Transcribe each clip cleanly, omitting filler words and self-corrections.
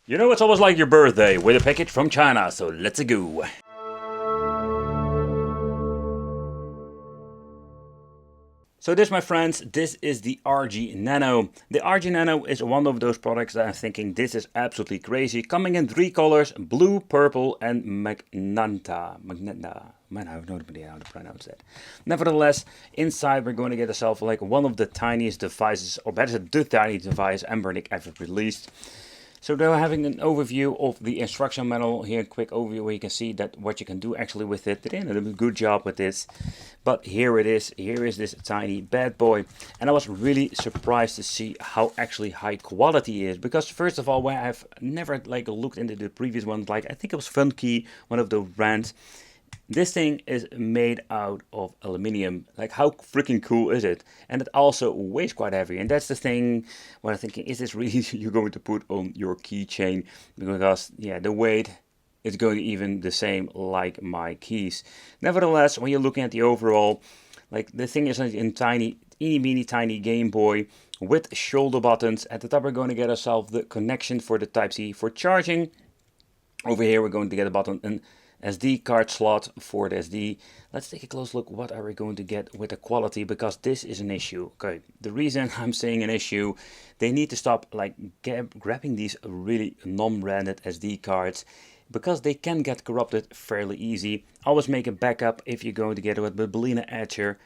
You know, it's almost like your birthday with a package from China, so let's go. So this, my friends, this is the RG Nano. The RG Nano is one of those products that I'm thinking this is absolutely crazy. Coming in 3 colors, blue, purple and magenta. Man, I have no idea how to pronounce that. Nevertheless, inside we're going to get ourselves like one of the tiniest devices, or better said, the tiniest device Anbernic ever released. So they're having an overview of the instruction manual here, a quick overview where you can see that what you can do actually with it. They did a good job with this, but here it is. Here is this tiny bad boy, and I was really surprised to see how actually high quality it is. Because first of all, where I've never like looked into the previous ones, like I think it was Funky, one of the brands. This thing is made out of aluminium. Like, how freaking cool is it? And it also weighs quite heavy. And that's the thing what I'm thinking, is this really you're going to put on your keychain? Because, yeah, the weight is going even the same like my keys. Nevertheless, when you're looking at the overall, like the thing is in tiny, teeny tiny Game Boy with shoulder buttons. At the top, we're going to get ourselves the connection for the Type-C for charging. Over here, we're going to get a button and SD card slot for the SD. Let's take a close look. What are we going to get with the quality? Because this is an issue. Okay, the reason I'm saying an issue, they need to stop like grabbing these really non-branded SD cards, because they can get corrupted fairly easy. Always make a backup if you're going to get it with Bellina Etcher.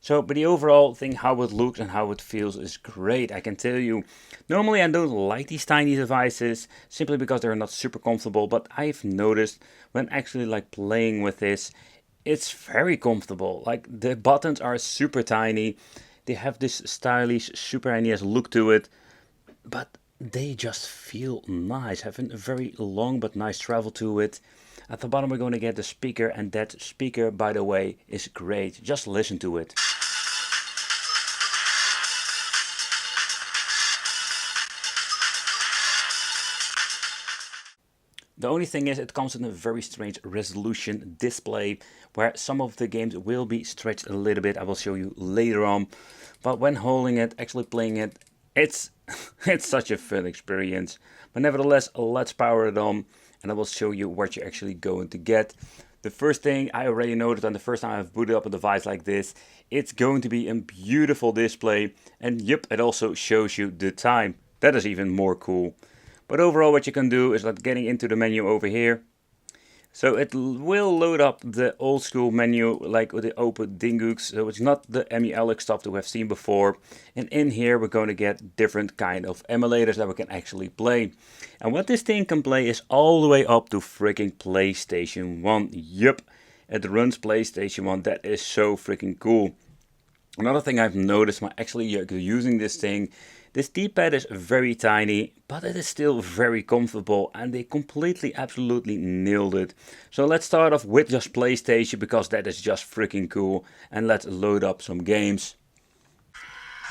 So, but the overall thing, how it looks and how it feels is great. I can tell you, normally I don't like these tiny devices simply because they're not super comfortable, but I've noticed when actually like playing with this, it's very comfortable. Like the buttons are super tiny. They have this stylish, super NES look to it, but they just feel nice, having a very long but nice travel to it. At the bottom we're going to get the speaker, and that speaker, by the way, is great. Just listen to it. The only thing is, it comes in a very strange resolution display, where some of the games will be stretched a little bit. I will show you later on. But when holding it, actually playing it, it's it's such a fun experience. But nevertheless, let's power it on, and I will show you what you're actually going to get. The first thing I already noticed on the first time I've booted up a device like this, it's going to be a beautiful display. And yep, it also shows you the time. That is even more cool. But overall, what you can do is like getting into the menu over here. So it will load up the old school menu like with the open dingus. So it's not the MELX stuff that we have seen before. And in here we're going to get different kind of emulators that we can actually play. And what this thing can play is all the way up to freaking PlayStation 1. Yup, it runs PlayStation 1. That is so freaking cool. Another thing I've noticed when actually using this thing, this D-pad is very tiny, but it is still very comfortable, and they completely, absolutely nailed it. So let's start off with just PlayStation, because that is just freaking cool, and let's load up some games.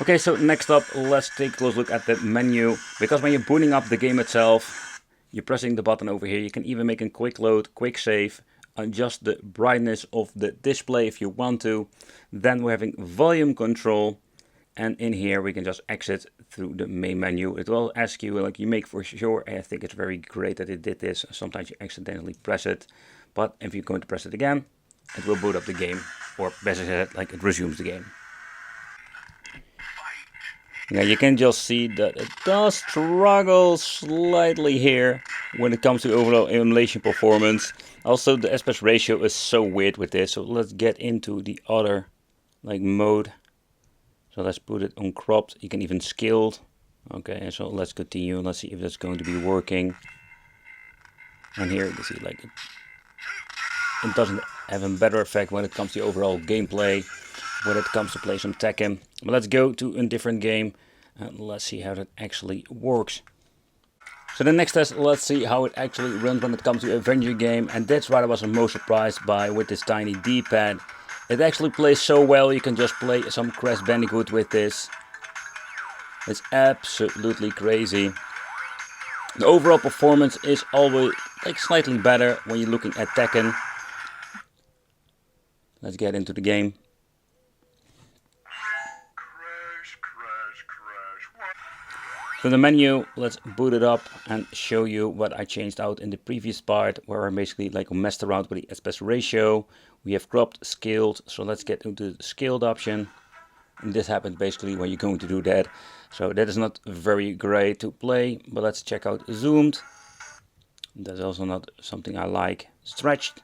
Okay, so next up, let's take a close look at the menu, because when you're booting up the game itself, you're pressing the button over here. You can even make a quick load, quick save, adjust the brightness of the display if you want to. Then we're having volume control. And in here we can just exit through the main menu. It will ask you, like, you make for sure. I think it's very great that it did this. Sometimes you accidentally press it, but if you're going to press it again, it will boot up the game, or better said, like, it resumes the game. Now you can just see that it does struggle slightly here when it comes to overall emulation performance. Also, the aspect ratio is so weird with this. So let's get into the other like mode. So let's put it on cropped. You can even scale. Okay, so let's continue. Let's see if that's going to be working. And here you can see like it doesn't have a better effect when it comes to overall gameplay, when it comes to play some Tekken. But let's go to a different game and let's see how that actually works. So the next test, let's see how it actually runs when it comes to Avenger game. And that's what I was most surprised by with this tiny D-pad. It actually plays so well, you can just play some Crash Bandicoot with this. It's absolutely crazy. The overall performance is always like slightly better when you're looking at Tekken. Let's get into the game. From the menu, let's boot it up and show you what I changed out in the previous part, where I basically like messed around with the aspect ratio. We have cropped, scaled, so let's get into the scaled option. And this happens basically when you're going to do that. So that is not very great to play, but let's check out zoomed. That's also not something I like. Stretched.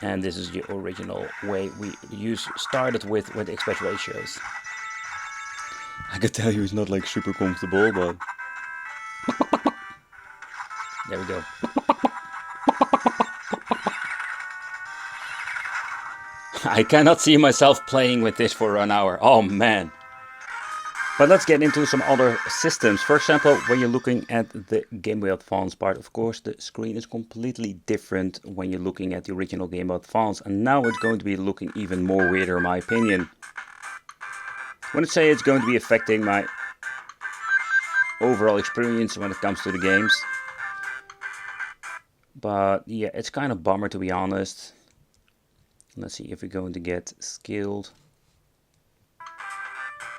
And this is the original way we started with the aspect ratios. I could tell you it's not like super comfortable, but there we go. I cannot see myself playing with this for an hour. Oh man. But let's get into some other systems. For example, when you're looking at the Game Boy Advance part, of course, the screen is completely different when you're looking at the original Game Boy Advance. And now it's going to be looking even more weirder, in my opinion. I wouldn't say it's going to be affecting my overall experience when it comes to the games. But yeah, it's kind of a bummer, to be honest. Let's see if we're going to get scaled.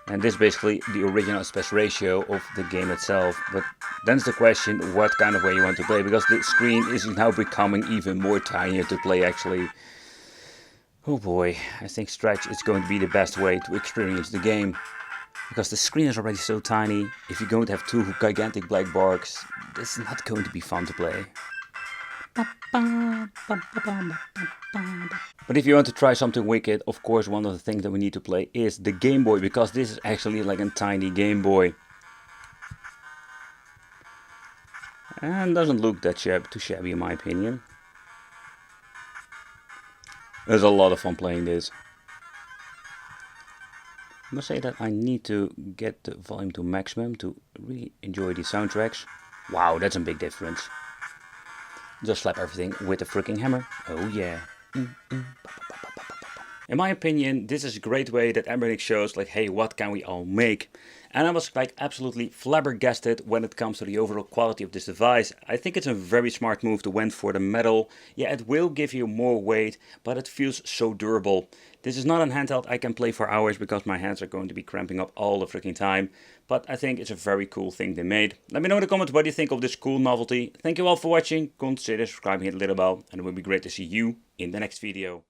And this is basically the original aspect ratio of the game itself. But then it's the question what kind of way you want to play, because the screen is now becoming even more tinier to play actually. Oh boy, I think stretch is going to be the best way to experience the game. Because the screen is already so tiny, if you're going to have two gigantic black bars, this is not going to be fun to play. But if you want to try something wicked, of course one of the things that we need to play is the Game Boy, because this is actually like a tiny Game Boy. And doesn't look that too shabby in my opinion. There's a lot of fun playing this. I must say that I need to get the volume to maximum to really enjoy the soundtracks. Wow, that's a big difference. Just slap everything with a freaking hammer. Oh yeah. In my opinion, this is a great way that Anbernic shows like, hey, what can we all make? And I was like absolutely flabbergasted when it comes to the overall quality of this device. I think it's a very smart move to went for the metal. Yeah, it will give you more weight, but it feels so durable. This is not a handheld I can play for hours because my hands are going to be cramping up all the freaking time. But I think it's a very cool thing they made. Let me know in the comments what you think of this cool novelty. Thank you all for watching. Consider subscribing, hit the little bell, and it would be great to see you in the next video.